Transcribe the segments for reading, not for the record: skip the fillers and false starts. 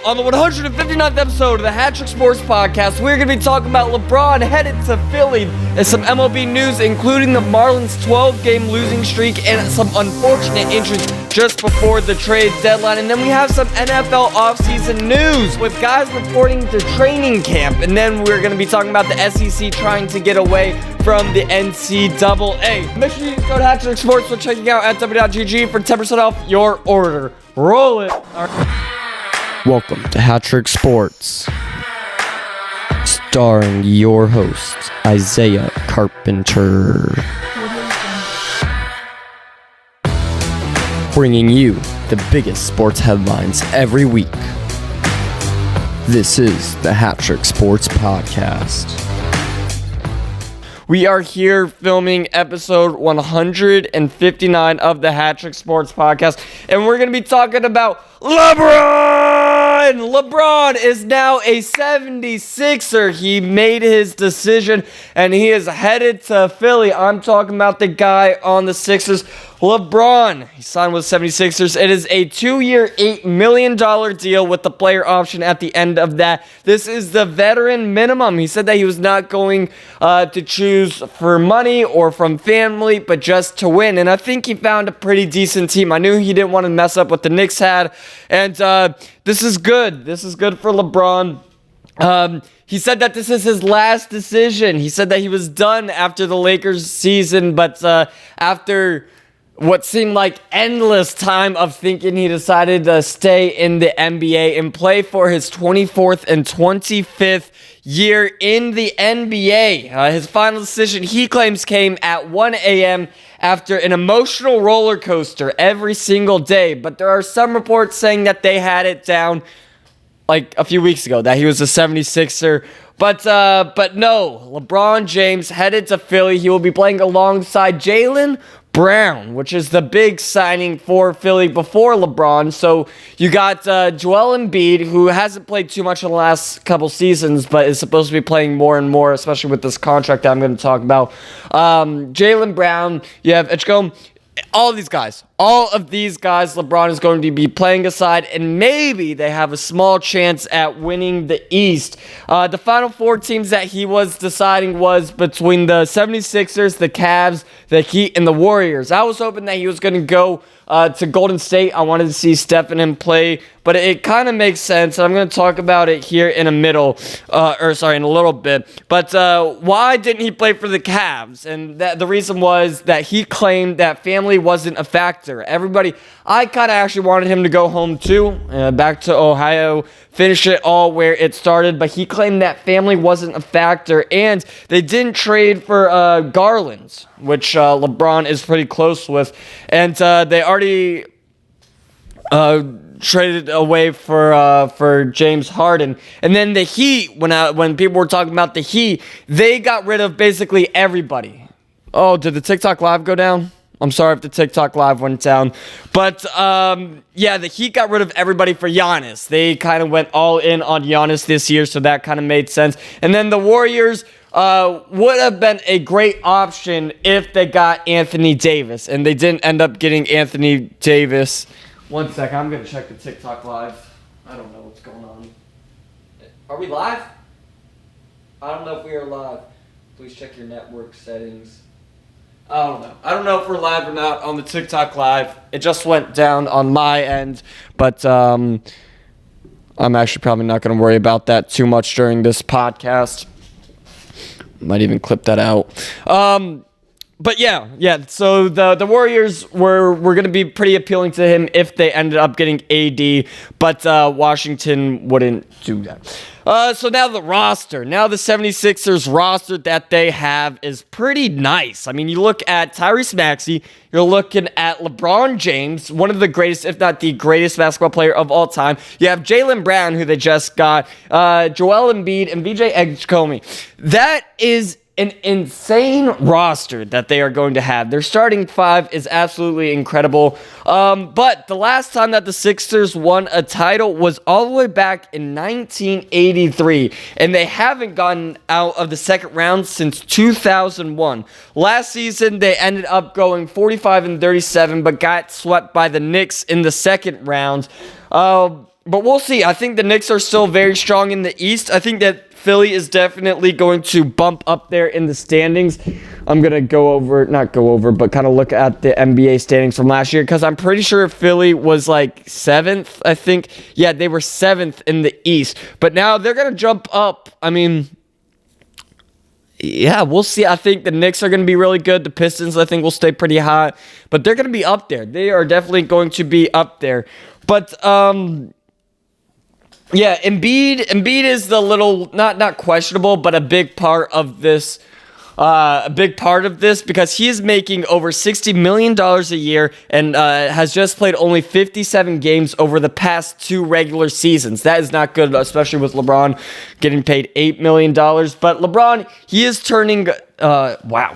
On the 159th episode of the HatTrick Sports Podcast, we're going to be talking about LeBron headed to Philly and some MLB news, including the Marlins' 12-game losing streak and some unfortunate injuries just before the trade deadline. And then we have some NFL offseason news with guys reporting to training camp. And then we're going to be talking about the SEC trying to get away from the NCAA. Make sure you go to HatTrick Sports for checking out at w.gg for 10% off your order. Roll it. All right. Welcome to HatTrick Sports, starring your host, Isaiah Carpenter. Bringing you the biggest sports headlines every week. This is the HatTrick Sports Podcast. We are here filming episode 159 of the HatTrick Sports Podcast, and we're going to be talking about LeBron! LeBron is now a 76er. He made his decision, and he is headed to Philly. I'm talking about the guy on the Sixers, LeBron. He signed with 76ers. It is a 2-year, $8 million deal with the player option at the end of that. This is the veteran minimum. He said that he was not going to choose for money or from family, but just to win. And I think he found a pretty decent team. I knew he didn't want to mess up what the Knicks had. And this is good. This is good for LeBron. He said that this is his last decision. He said that he was done after the Lakers season, but after what seemed like endless time of thinking, he decided to stay in the NBA and play for his 24th and 25th year in the NBA. His final decision, he claims, came at 1 a.m. after an emotional roller coaster every single day. But there are some reports saying that they had it down like a few weeks ago, that he was a 76er. But no, LeBron James headed to Philly. He will be playing alongside Jaylen Brown, which is the big signing for Philly before LeBron. So you got Joel Embiid, who hasn't played too much in the last couple seasons, but is supposed to be playing more and more, especially with this contract that I'm going to talk about. Jaylen Brown, you have Edgecombe. All of these guys, LeBron is going to be playing aside, and maybe they have a small chance at winning the East. The final four teams that he was deciding was between the 76ers, the Cavs, the Heat, and the Warriors. I was hoping that he was going to go to Golden State. I wanted to see Steph and him play, but it kind of makes sense. I'm going to talk about it here in in a little bit. But why didn't he play for the Cavs? And the reason was that he claimed that family wasn't a factor. I kind of actually wanted him to go home too, back to Ohio, finish it all where it started, but he claimed that family wasn't a factor, and they didn't trade for Garland, which LeBron is pretty close with, and they already traded away for James Harden. And then the Heat, when people were talking about the Heat, they got rid of basically everybody. Oh, did the TikTok live go down? I'm sorry if the TikTok live went down. But, the Heat got rid of everybody for Giannis. They kind of went all in on Giannis this year, so that kind of made sense. And then the Warriors would have been a great option if they got Anthony Davis. And they didn't end up getting Anthony Davis. One second, I'm going to check the TikTok live. I don't know what's going on. Are we live? I don't know if we are live. Please check your network settings. I don't know if we're live or not on the TikTok live. It just went down on my end, but I'm actually probably not going to worry about that too much during this podcast. Might even clip that out. But yeah. So the Warriors were going to be pretty appealing to him if they ended up getting AD, but Washington wouldn't do that. So now the 76ers roster that they have is pretty nice. I mean, you look at Tyrese Maxey, you're looking at LeBron James, one of the greatest, if not the greatest basketball player of all time. You have Jaylen Brown, who they just got, Joel Embiid, and VJ Edgecombe. That is an insane roster that they are going to have. Their starting five is absolutely incredible. But the last time that the Sixers won a title was all the way back in 1983, and they haven't gotten out of the second round since 2001. Last season, they ended up going 45-37, but got swept by the Knicks in the second round. But we'll see. I think the Knicks are still very strong in the East. I think that Philly is definitely going to bump up there in the standings. I'm going to but kind of look at the NBA standings from last year, because I'm pretty sure Philly was like 7th, I think. Yeah, they were 7th in the East. But now they're going to jump up. I mean, yeah, we'll see. I think the Knicks are going to be really good. The Pistons, I think, will stay pretty high. But they're going to be up there. They are definitely going to be up there. But, yeah, Embiid is the little, not questionable, but a big part of this. Because he is making over $60 million a year and has just played only 57 games over the past 2 regular seasons. That is not good, especially with LeBron getting paid $8 million. But LeBron, he is turning,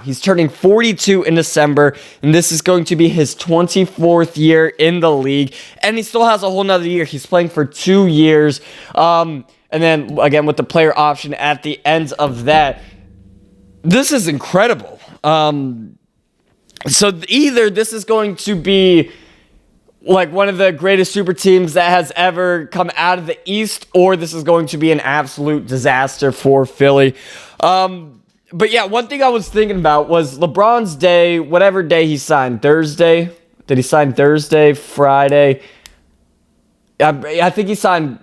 he's turning 42 in December, and this is going to be his 24th year in the league, and he still has a whole nother year. He's playing for 2 years, and then, again, with the player option at the end of that. This is incredible. So either this is going to be like one of the greatest super teams that has ever come out of the East, or this is going to be an absolute disaster for Philly. But yeah, one thing I was thinking about was LeBron's day, whatever day he signed. Thursday? Did he sign Thursday? Friday? I think he signed...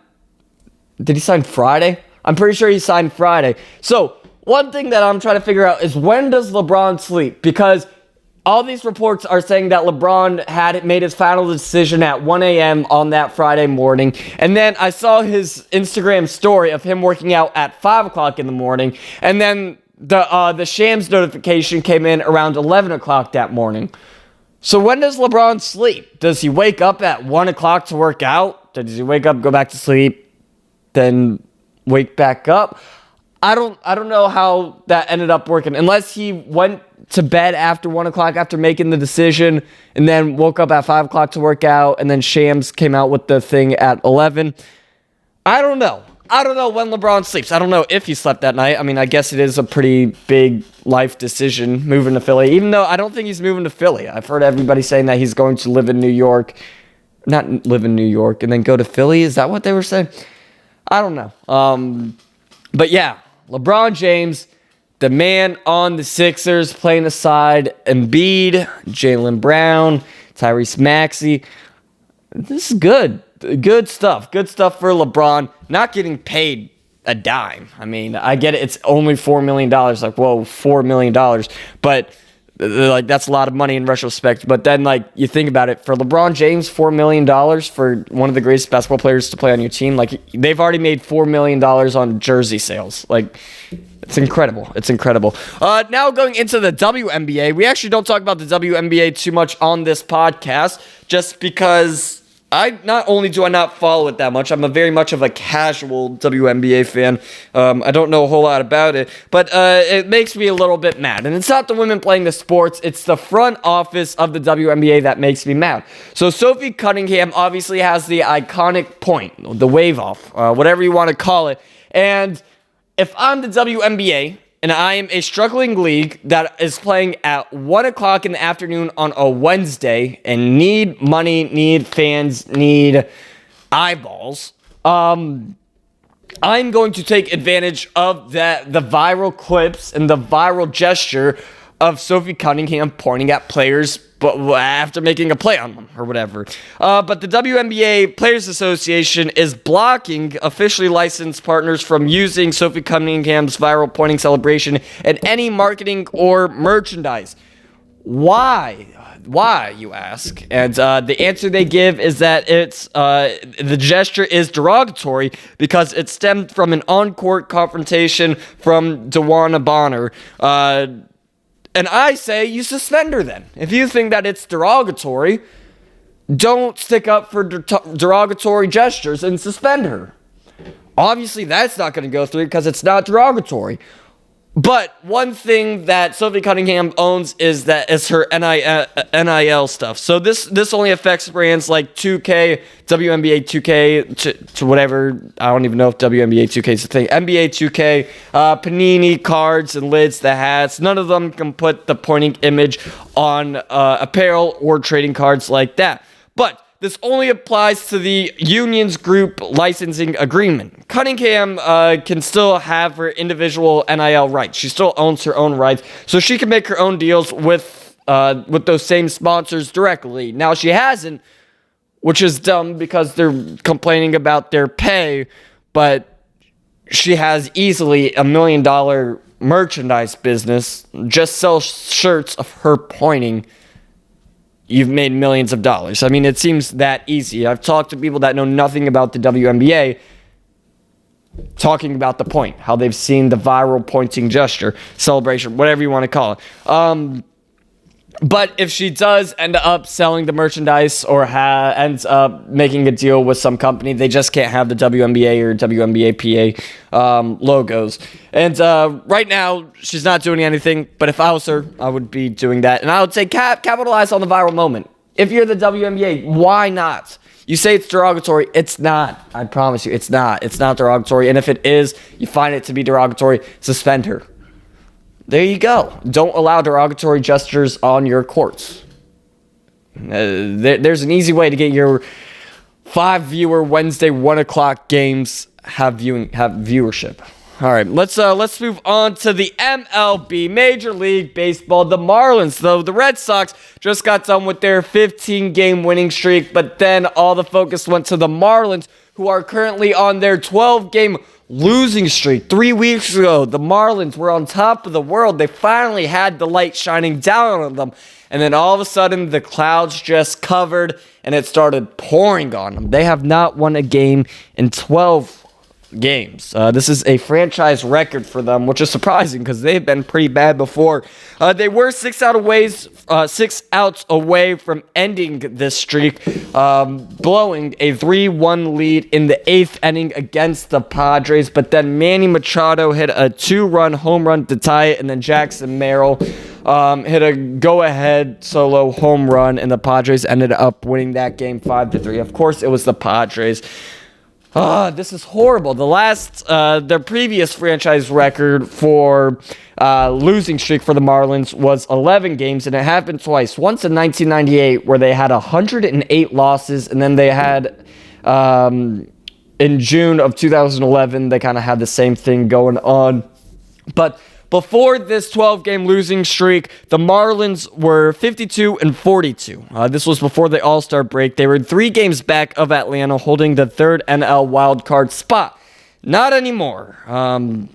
Did he sign Friday? I'm pretty sure he signed Friday. So, one thing that I'm trying to figure out is, when does LeBron sleep? Because all these reports are saying that LeBron had made his final decision at 1 a.m. on that Friday morning. And then I saw his Instagram story of him working out at 5 o'clock in the morning. And then the Shams notification came in around 11 o'clock that morning. So when does LeBron sleep? Does he wake up at 1 o'clock to work out? Does he wake up, go back to sleep, then wake back up? I don't know how that ended up working, unless he went to bed after 1 o'clock after making the decision and then woke up at 5 o'clock to work out, and then Shams came out with the thing at 11. I don't know. I don't know when LeBron sleeps. I don't know if he slept that night. I mean, I guess it is a pretty big life decision moving to Philly, even though I don't think he's moving to Philly. I've heard everybody saying that he's going to live in New York, not live in New York and then go to Philly. Is that what they were saying? I don't know. But yeah. LeBron James, the man on the Sixers, playing aside Embiid, Jaylen Brown, Tyrese Maxey. This is good. Good stuff. Good stuff for LeBron. Not getting paid a dime. I mean, I get it. It's only $4 million. Like, whoa, $4 million. But, like, that's a lot of money in retrospect. But then, like, you think about it. For LeBron James, $4 million for one of the greatest basketball players to play on your team. Like, they've already made $4 million on jersey sales. Like, it's incredible. It's incredible. Now going into the WNBA. We actually don't talk about the WNBA too much on this podcast, just because not only do I not follow it that much, I'm very much of a casual WNBA fan. I don't know a whole lot about it, but it makes me a little bit mad. And it's not the women playing the sports, it's the front office of the WNBA that makes me mad. So Sophie Cunningham obviously has the iconic point, the wave off, whatever you want to call it. And if I'm the WNBA, and I am a struggling league that is playing at 1 o'clock in the afternoon on a Wednesday and need money, need fans, need eyeballs, I'm going to take advantage of the viral clips and the viral gesture of Sophie Cunningham pointing at players but after making a play on them or whatever. But the WNBA Players Association is blocking officially licensed partners from using Sophie Cunningham's viral pointing celebration in any marketing or merchandise. Why? Why, you ask? And the answer they give is that it's the gesture is derogatory because it stemmed from an on-court confrontation from DeWanna Bonner. And I say you suspend her then. If you think that it's derogatory, don't stick up for derogatory gestures and suspend her. Obviously, that's not going to go through because it's not derogatory. But one thing that Sophie Cunningham owns is that it's her NIL stuff. So this only affects brands like 2K, WNBA 2K, to whatever. I don't even know if WNBA 2K is a thing. NBA 2K, Panini cards and lids, the hats. None of them can put the pointing image on apparel or trading cards like that. But this only applies to the union's group licensing agreement. Cunningham can still have her individual NIL rights. She still owns her own rights, so she can make her own deals with those same sponsors directly. Now, she hasn't, which is dumb because they're complaining about their pay, but she has easily $1 million merchandise business. Just sell shirts of her pointing. You've made millions of dollars. I mean, it seems that easy. I've talked to people that know nothing about the WNBA talking about the point, how they've seen the viral pointing gesture, celebration, whatever you want to call it. But if she does end up selling the merchandise or ends up making a deal with some company, they just can't have the WNBA or WNBA PA logos. And right now, she's not doing anything. But if I was her, I would be doing that. And I would say capitalize on the viral moment. If you're the WNBA, why not? You say it's derogatory. It's not. I promise you, it's not. It's not derogatory. And if it is, you find it to be derogatory, suspend her. There you go. Don't allow derogatory gestures on your courts. There's an easy way to get your 5-viewer Wednesday 1 o'clock games have viewership. All right, let's move on to the MLB, Major League Baseball. The Marlins, though, the Red Sox just got done with their 15-game winning streak, but then all the focus went to the Marlins, who are currently on their 12-game losing streak. 3 weeks ago, the Marlins were on top of the world. They finally had the light shining down on them. And then all of a sudden, the clouds just covered and it started pouring on them. They have not won a game in 12 games. This is a franchise record for them, which is surprising because they've been pretty bad before. They were 6 outs away from ending this streak, blowing a 3-1 lead in the 8th inning against the Padres. But then Manny Machado hit a 2-run home run to tie it, and then Jackson Merrill hit a go-ahead solo home run, and the Padres ended up winning that game 5-3. Of course, it was the Padres. This is horrible. Their previous franchise record for losing streak for the Marlins was 11 games, and it happened twice. Once in 1998, where they had 108 losses, and then they had, in June of 2011, they kind of had the same thing going on. But before this 12-game losing streak, the Marlins were 52-42. This was before the All-Star break. They were 3 games back of Atlanta, holding the 3rd NL wildcard spot. Not anymore. And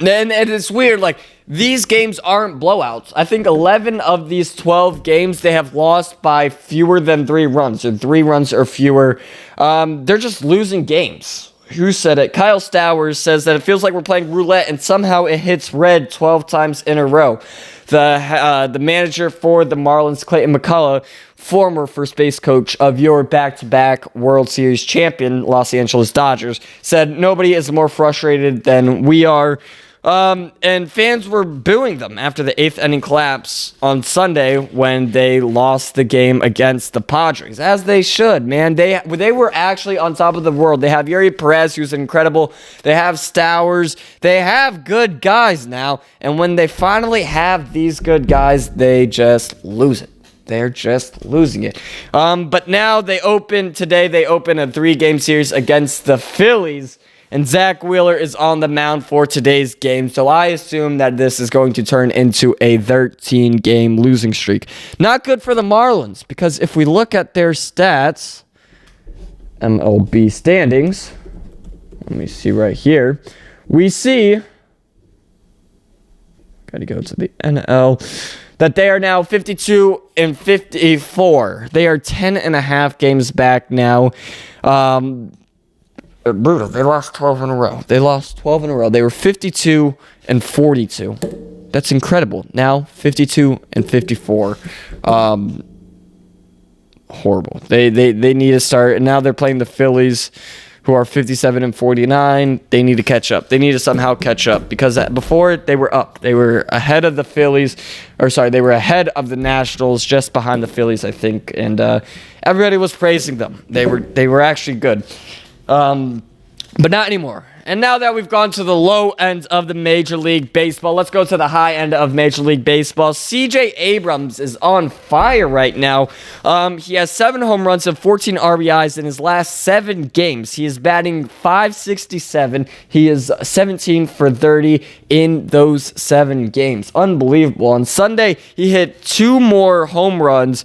it's weird, like, these games aren't blowouts. I think 11 of these 12 games they have lost by fewer than 3 runs, or 3 runs or fewer. They're just losing games. Who said it? Kyle Stowers says that it feels like we're playing roulette and somehow it hits red 12 times in a row. The manager for the Marlins, Clayton McCullough, former first base coach of your back-to-back World Series champion, Los Angeles Dodgers, said nobody is more frustrated than we are. And fans were booing them after the 8th inning collapse on Sunday when they lost the game against the Padres, as they should, man. They were actually on top of the world. They have Yuri Perez, who's incredible. They have Stowers. They have good guys now. And when they finally have these good guys, they just lose it. They're just losing it. But now they open a 3-game series against the Phillies. And Zach Wheeler is on the mound for today's game, so I assume that this is going to turn into a 13-game losing streak. Not good for the Marlins, because if we look at their stats, MLB standings, let me see right here, we see, gotta go to the NL, that they are now 52-54. They are 10.5 games back now. Brutal. They lost 12 in a row. They were 52-42. That's incredible. Now 52-54. Horrible. They need to start. And now they're playing the Phillies, who are 57-49. They need to catch up. They need to somehow catch up, because before they were up. They were ahead of the Phillies, they were ahead of the Nationals, just behind the Phillies, I think. And everybody was praising them. They were actually good. But not anymore. And now that we've gone to the low end of the Major League Baseball, let's go to the high end of Major League Baseball. C.J. Abrams is on fire right now. He has 7 home runs and 14 RBIs in his last 7 games. He is batting .567. He is 17 for 30 in those 7 games. Unbelievable. On Sunday, he hit 2 more home runs.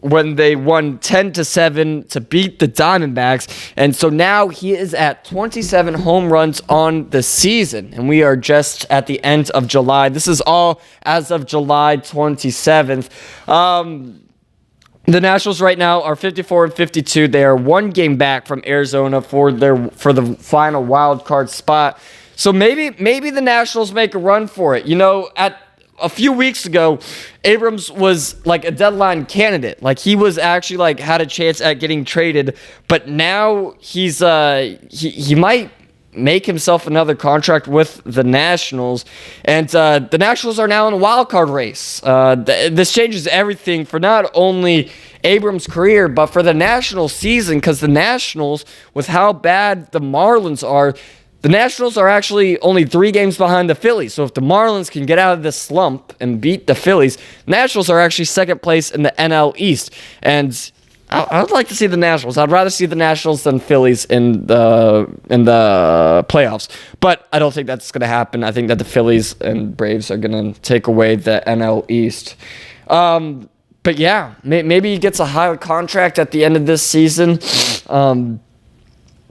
When they won 10-7 to beat the Diamondbacks. And so now he is at 27 home runs on the season. And we are just at the end of July. This is all as of July 27th. The Nationals right now are 54-52. They are 1 game back from Arizona for the final wild card spot. So maybe the Nationals make a run for it. You know, at a few weeks ago, Abrams was like a deadline candidate. Like he was actually like had a chance at getting traded, but now he's he might make himself another contract with the Nationals, and the Nationals are now in a wild card race. This changes everything for not only Abrams' career, but for the Nationals season, because the Nationals, with how bad the Marlins are, the Nationals are actually only 3 games behind the Phillies. So if the Marlins can get out of this slump and beat the Phillies, Nationals are actually second place in the NL East. And I would like to see the Nationals. I'd rather see the Nationals than Phillies in the playoffs. But I don't think that's going to happen. I think that the Phillies and Braves are going to take away the NL East. But yeah, maybe he gets a higher contract at the end of this season.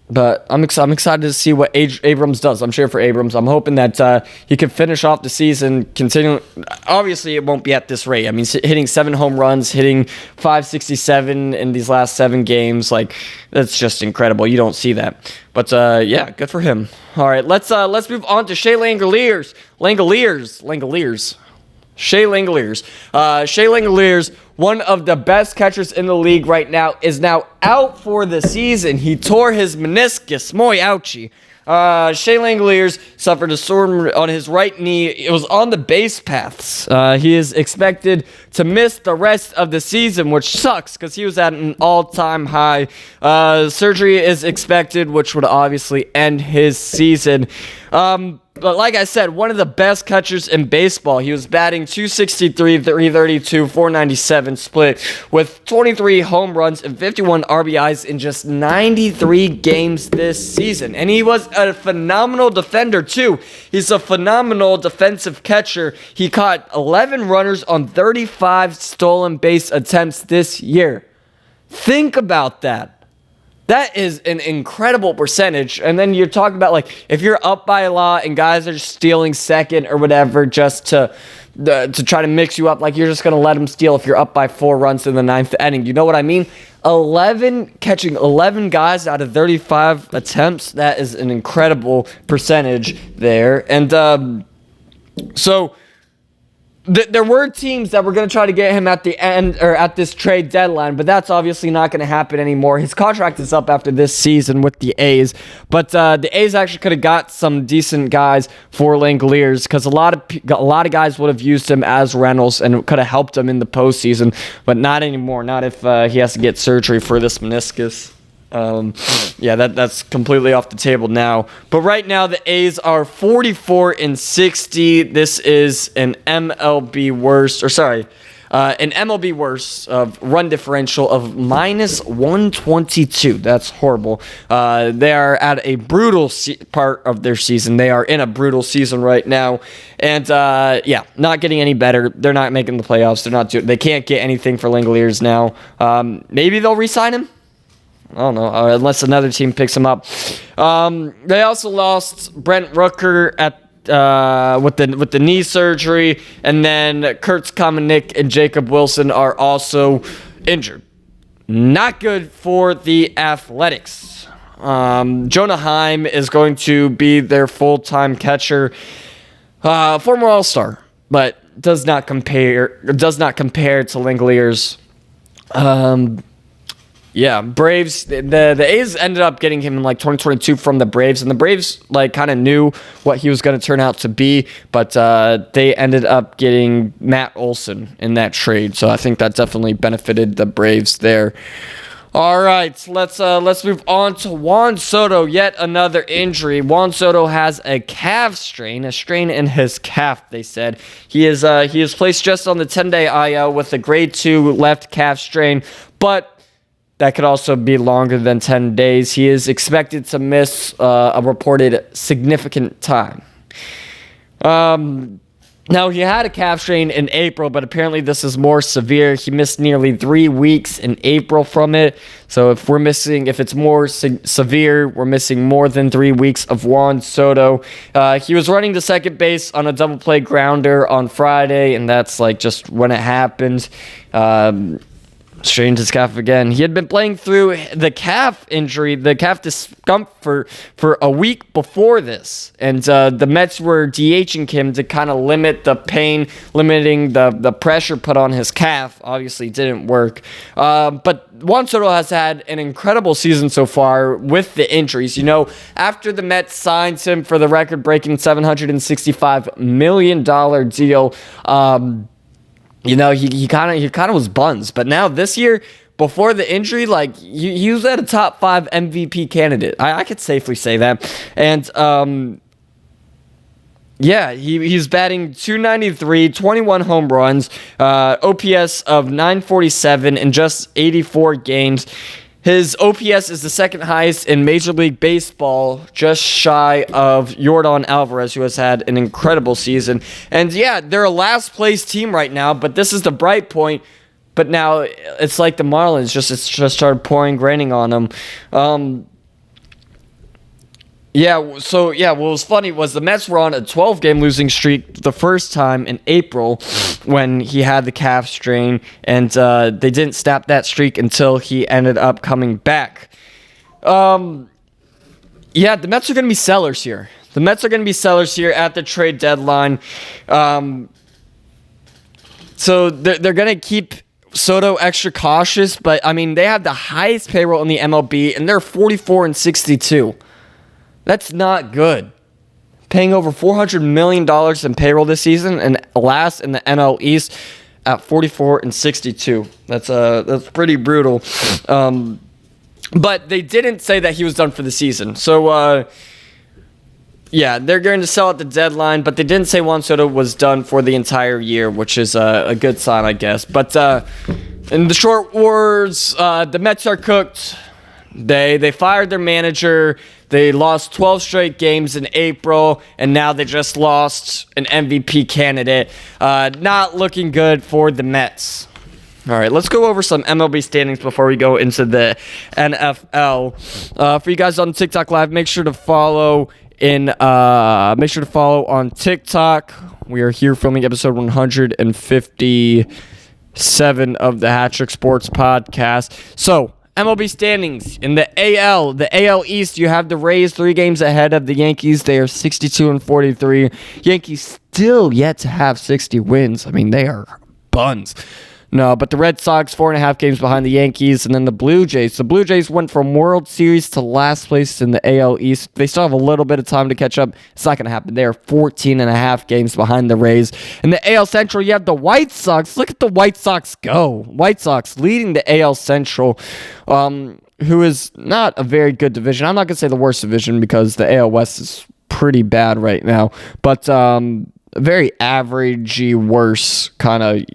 But I'm excited to see what Abrams does. I'm cheering for Abrams. I'm hoping that he can finish off the season continuing. Obviously, it won't be at this rate. I mean, hitting 7 home runs, hitting .567 in these last 7 games, like that's just incredible. You don't see that. But yeah, good for him. All right, let's move on to Shea Langeliers. Shea Langeliers, one of the best catchers in the league right now, is now out for the season. He tore his meniscus. Muy ouchie. Shea Langeliers suffered a sore on his right knee. It was on the base paths. He is expected to miss the rest of the season, which sucks because he was at an all-time high. Surgery is expected, which would obviously end his season. But like I said, one of the best catchers in baseball. He was batting .263, .332, .497 split with 23 home runs and 51 RBIs in just 93 games this season. And he was a phenomenal defender too. He's a phenomenal defensive catcher. He caught 11 runners on 35 stolen base attempts this year. Think about that. That is an incredible percentage. And then you're talking about, like, if you're up by a lot and guys are stealing second or whatever just to try to mix you up, like you're just going to let them steal if you're up by 4 runs in the 9th inning. You know what I mean? Catching 11 guys out of 35 attempts, that is an incredible percentage there. And so there were teams that were going to try to get him at the end or at this trade deadline, but that's obviously not going to happen anymore. His contract is up after this season with the A's, but the A's actually could have got some decent guys for Langeliers because a lot of guys would have used him as rentals and could have helped him in the postseason, but not anymore. Not if he has to get surgery for this meniscus. Yeah, that's completely off the table now. But right now, the A's are 44-60. This is an MLB worst of run differential of -122. That's horrible. They are at a brutal part of their season. They are in a brutal season right now, and yeah, not getting any better. They're not making the playoffs. They can't get anything for Langeliers now. Maybe they'll re-sign him. I don't know, unless another team picks him up. They also lost Brent Rooker with the knee surgery, and then Kurtz Kamenik and Jacob Wilson are also injured. Not good for the Athletics. Jonah Heim is going to be their full-time catcher, former All-Star, but does not compare to Langeliers. Yeah, Braves, the A's ended up getting him in like 2022 from the Braves, and the Braves like kind of knew what he was going to turn out to be, but they ended up getting Matt Olson in that trade, so I think that definitely benefited the Braves there. All right, let's move on to Juan Soto. Yet another injury. Juan Soto has a strain in his calf. They said he is placed just on the 10-day IL with a grade 2 left calf strain, but that could also be longer than 10 days. He is expected to miss a reported significant time. Now, he had a calf strain in April, but apparently this is more severe. He missed nearly 3 weeks in April from it. So if it's more severe, we're missing more than 3 weeks of Juan Soto. He was running to second base on a double play grounder on Friday, and that's just when it happened. Strained his calf again. He had been playing through the calf injury, the calf discomfort for a week before this. And the Mets were DHing him to kind of limit the pain, limiting the pressure put on his calf. Obviously, didn't work. But Juan Soto has had an incredible season so far with the injuries. After the Mets signed him for the record-breaking $765 million deal, he kind of was buns, but now this year, before the injury, he was at a top 5 MVP candidate. I could safely say that. And he's batting .293, 21 home runs, OPS of 947 in just 84 games. His OPS is the second highest in Major League Baseball, just shy of Yordan Alvarez, who has had an incredible season. And they're a last place team right now, but this is the bright point. But now it's like the Marlins just started raining on them. What was funny was the Mets were on a 12-game losing streak the first time in April when he had the calf strain, and they didn't snap that streak until he ended up coming back. The Mets are going to be sellers here. The Mets are going to be sellers here at the trade deadline. So they're going to keep Soto extra cautious, but, they have the highest payroll in the MLB, and they're 44-62. That's not good. Paying over $400 million in payroll this season and last in the NL East at 44-62. That's pretty brutal. But they didn't say that he was done for the season. So, they're going to sell at the deadline, but they didn't say Juan Soto was done for the entire year, which is a good sign, I guess. But in the short words, the Mets are cooked. They fired their manager. They lost 12 straight games in April, and now they just lost an MVP candidate. Not looking good for the Mets. All right, let's go over some MLB standings before we go into the NFL. For you guys on TikTok Live, make sure to follow on TikTok. We are here filming episode 157 of the HatTrick Sports Podcast. So, MLB standings in the AL East, you have the Rays 3 games ahead of the Yankees. They are 62-43. Yankees still yet to have 60 wins. They are buns. No, but the Red Sox 4.5 games behind the Yankees, and then the Blue Jays. The Blue Jays went from World Series to last place in the AL East. They still have a little bit of time to catch up. It's not going to happen. They are 14.5 games behind the Rays. In the AL Central, you have the White Sox. Look at the White Sox go. White Sox leading the AL Central, who is not a very good division. I'm not going to say the worst division because the AL West is pretty bad right now, but very averagey worse kind of,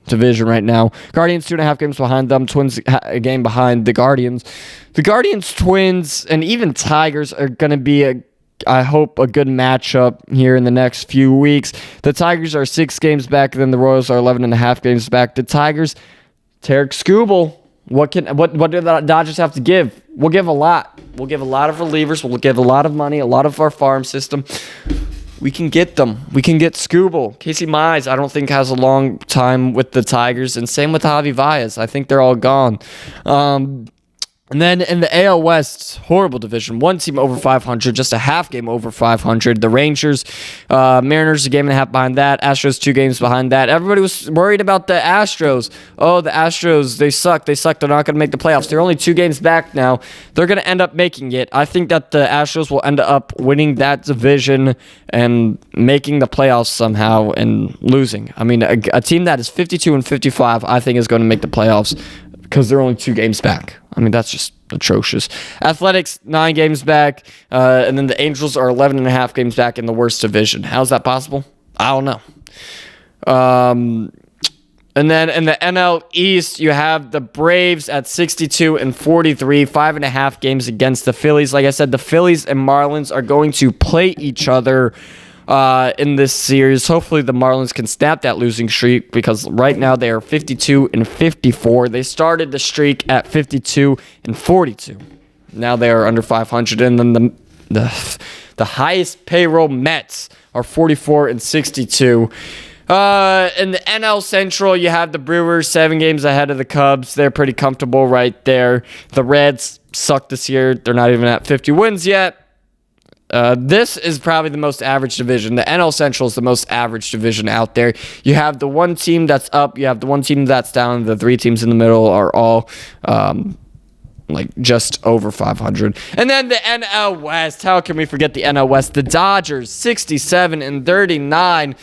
division right now. Guardians 2.5 games behind them. Twins a game behind the Guardians. The Guardians, Twins, and even Tigers are going to be I hope a good matchup here in the next few weeks. The Tigers are 6 games back, then the Royals are 11.5 games back. The Tigers, Tarek Skubal. What do the Dodgers have to give? We'll give a lot. We'll give a lot of relievers. We'll give a lot of money, a lot of our farm system. We can get them. We can get Skubal. Casey Mize, I don't think, has a long time with the Tigers. And same with Javi Baez. I think they're all gone. And then in the AL West, horrible division. One team over 500, just a half game over 500. The Rangers, Mariners a game and a half behind that. Astros 2 games behind that. Everybody was worried about the Astros. Oh, the Astros, they suck. They're not going to make the playoffs. They're only 2 games back now. They're going to end up making it. I think that the Astros will end up winning that division and making the playoffs somehow and losing. A team that is 52-55, I think, is going to make the playoffs. because they're only 2 games back. I mean, that's just atrocious. Athletics, 9 games back, and then the Angels are 11.5 games back in the worst division. How's that possible? I don't know. And then in the NL East, you have the Braves at 62-43, 5.5 games against the Phillies. Like I said, the Phillies and Marlins are going to play each other in this series. Hopefully the Marlins can snap that losing streak, because right now they are 52-54. They started the streak at 52-42. Now they are under 500. And then the highest payroll Mets are 44-62. In the NL Central, you have the Brewers 7 games ahead of the Cubs. They're pretty comfortable right there. The Reds suck this year. They're not even at 50 wins yet. This is probably the most average division. The NL Central is the most average division out there. You have the one team that's up. You have the one team that's down. The 3 teams in the middle are all just over 500. And then the NL West. How can we forget the NL West? The Dodgers, 67-39.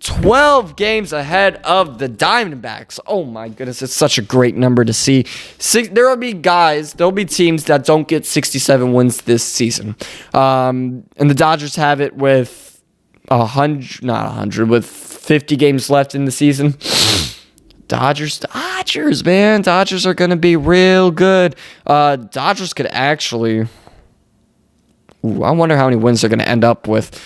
12 games ahead of the Diamondbacks. Oh my goodness, it's such a great number to see. There'll be teams that don't get 67 wins this season. And the Dodgers have it with 50 games left in the season. Dodgers, man. Dodgers are going to be real good. Dodgers could actually... I wonder how many wins they're going to end up with.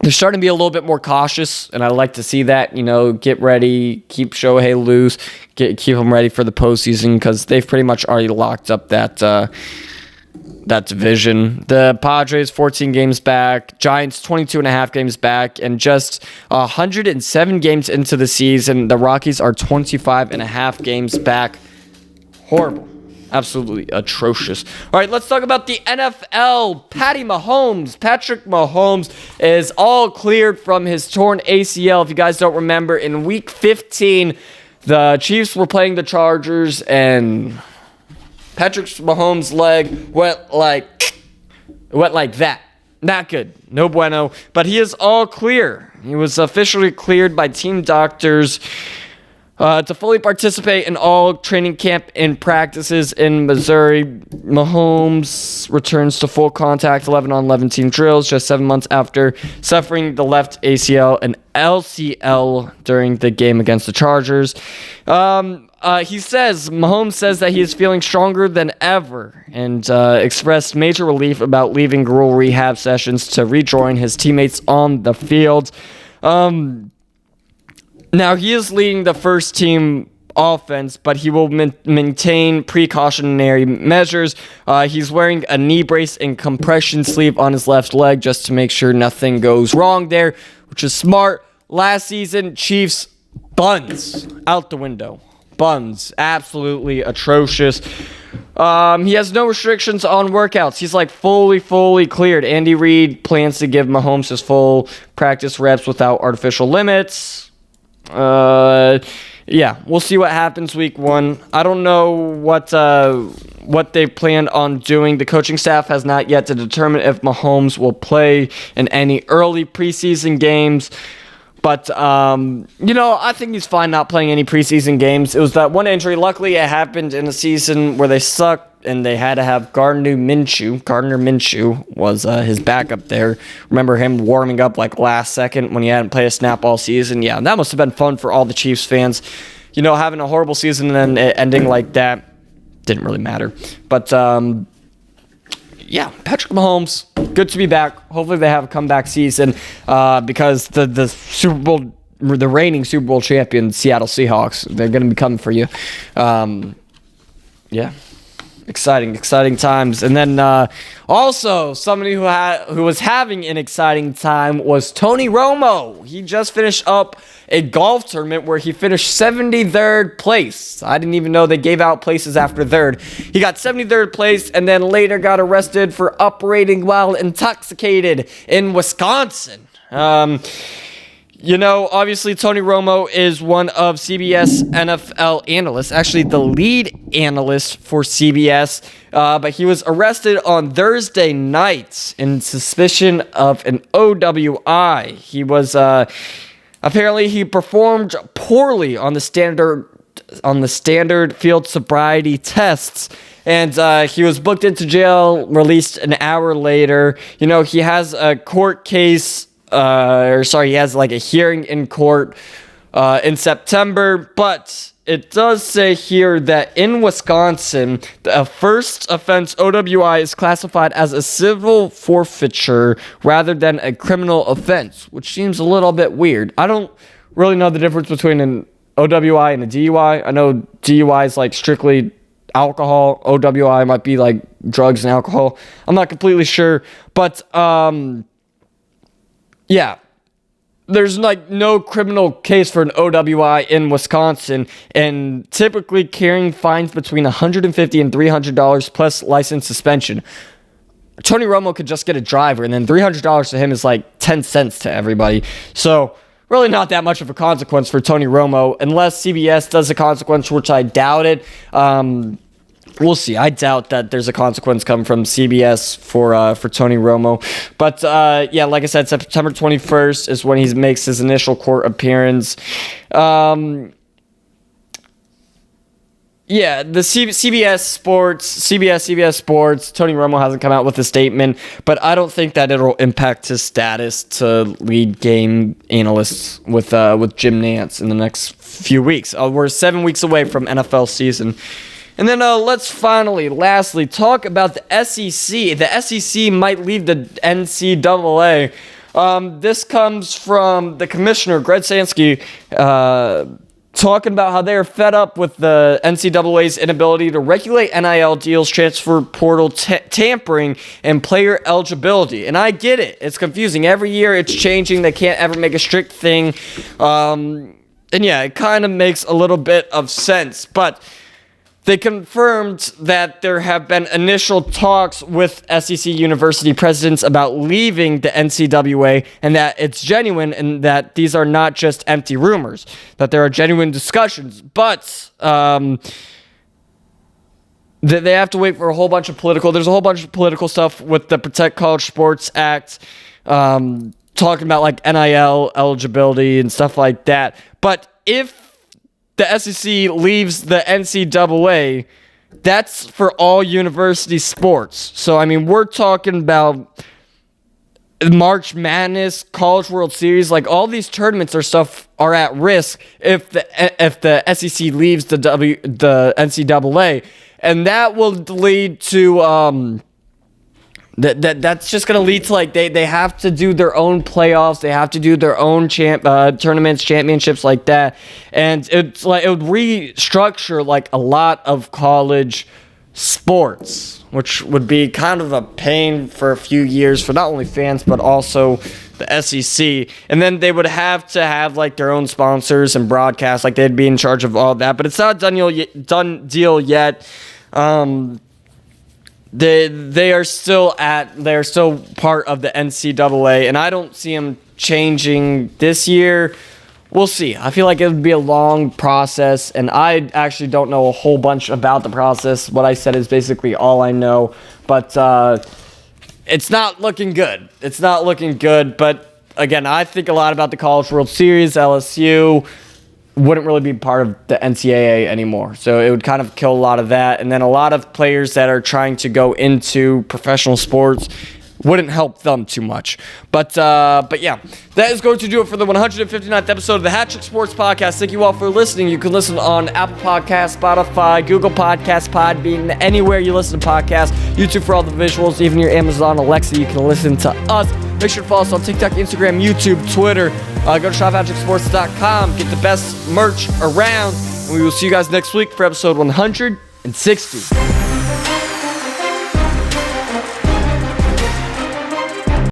They're starting to be a little bit more cautious, and I like to see that. Get ready, keep Shohei loose, keep them ready for the postseason, because they've pretty much already locked up that division. The Padres, 14 games back. Giants, 22.5 games back. And just 107 games into the season, the Rockies are 25.5 games back. Horrible. Absolutely atrocious. All right, let's talk about the NFL. Patrick Mahomes is all cleared from his torn ACL. If you guys don't remember, in Week 15, the Chiefs were playing the Chargers, and Patrick Mahomes' leg went like that. Not good. No bueno. But he is all clear. He was officially cleared by team doctors to fully participate in all training camp and practices in Missouri. Mahomes returns to full contact 11-on-11 team drills just 7 months after suffering the left ACL and LCL during the game against the Chargers. Mahomes says that he is feeling stronger than ever, and expressed major relief about leaving rural rehab sessions to rejoin his teammates on the field. Now, he is leading the first team offense, but he will maintain precautionary measures. He's wearing a knee brace and compression sleeve on his left leg just to make sure nothing goes wrong there, which is smart. Last season, Chiefs, buns out the window. Buns. Absolutely atrocious. He has no restrictions on workouts. He's fully cleared. Andy Reid plans to give Mahomes his full practice reps without artificial limits. We'll see what happens week 1. I don't know what they plan on doing. The coaching staff has not yet to determine if Mahomes will play in any early preseason games. But, I think he's fine not playing any preseason games. It was that one injury. Luckily, it happened in a season where they sucked and they had to have Gardner Minshew was his backup there. Remember him warming up last second when he hadn't played a snap all season? Yeah, that must have been fun for all the Chiefs fans. Having a horrible season and then it ending like that didn't really matter. But, Patrick Mahomes, good to be back. Hopefully they have a comeback season because the Super Bowl, the reigning Super Bowl champion, Seattle Seahawks, they're going to be coming for you. Exciting times. And then also somebody who was having an exciting time was Tony Romo. He just finished up a golf tournament where he finished 73rd place. I didn't even know they gave out places after third. He got 73rd place and then later got arrested for operating while intoxicated in Wisconsin. Obviously Tony Romo is one of CBS NFL analysts, actually the lead analyst for CBS, but he was arrested on Thursday night in suspicion of an OWI. He was, apparently he performed poorly on the standard on the standard field sobriety tests. And he was booked into jail, released an hour later. You know, he has a court case, he has like a hearing in court in September. But it does say here that in Wisconsin, the first offense OWI is classified as a civil forfeiture rather than a criminal offense, which seems a little bit weird. I don't really know the difference between an OWI and a DUI. I know DUI is like strictly alcohol. OWI might be like drugs and alcohol. I'm not completely sure, but yeah, there's like no criminal case for an OWI in Wisconsin, and typically carrying fines between $150 and $300 plus license suspension. Tony Romo could just get a driver, and then $300 to him is like 10 cents to everybody. So really not that much of a consequence for Tony Romo, unless CBS does a consequence, which I doubt it. We'll see. I doubt that there's a consequence coming from CBS for Tony Romo. But, yeah, like I said, September 21st is when he makes his initial court appearance. Yeah, the CBS Sports, Tony Romo hasn't come out with a statement, but I don't think that it'll impact his status to lead game analysts with Jim Nantz in the next few weeks. We're 7 weeks away from NFL season. And then let's lastly, talk about the SEC. The SEC might leave the NCAA. This comes from the commissioner, Greg Sansky, talking about how they are fed up with the NCAA's inability to regulate NIL deals, transfer portal tampering, and player eligibility. And I get it. It's confusing. Every year it's changing. They can't ever make a strict thing. And yeah, it kind of makes a little bit of sense. But they confirmed that there have been initial talks with SEC university presidents about leaving the NCAA, and that it's genuine and that these are not just empty rumors, that there are genuine discussions. But they have to wait for a whole bunch of there's a whole bunch of political stuff with the Protect College Sports Act, talking about like NIL eligibility and stuff like that. But if the SEC leaves the NCAA, that's for all university sports. So, I mean, we're talking about March Madness, College World Series, like all these tournaments are at risk if the SEC leaves the NCAA, and that will lead to That's just going to lead to, like, they have to do their own playoffs. They have to do their own tournaments, championships like that. And it's like it would restructure, like, a lot of college sports, which would be kind of a pain for a few years for not only fans, but also the SEC. And then they would have to have, like, their own sponsors and broadcasts. Like, they'd be in charge of all that. But it's not a done deal yet. They are still part of the NCAA, and I don't see them changing this year. We'll see. I feel like it would be a long process, and I actually don't know a whole bunch about the process. What I said is basically all I know, but it's not looking good. It's not looking good, but again, I think a lot about the College World Series. LSU wouldn't really be part of the NCAA anymore. So it would kind of kill a lot of that. And then a lot of players that are trying to go into professional sports wouldn't help them too much. But yeah, that is going to do it for the 159th episode of the HatTrick Sports Podcast. Thank you all for listening. You can listen on Apple Podcasts, Spotify, Google Podcasts, Podbean, anywhere you listen to podcasts. YouTube for all the visuals, even your Amazon Alexa, you can listen to us. Make sure to follow us on TikTok, Instagram, YouTube, Twitter. Go to shop@HatTrickSports.com. Get the best merch around. And we will see you guys next week for episode 160.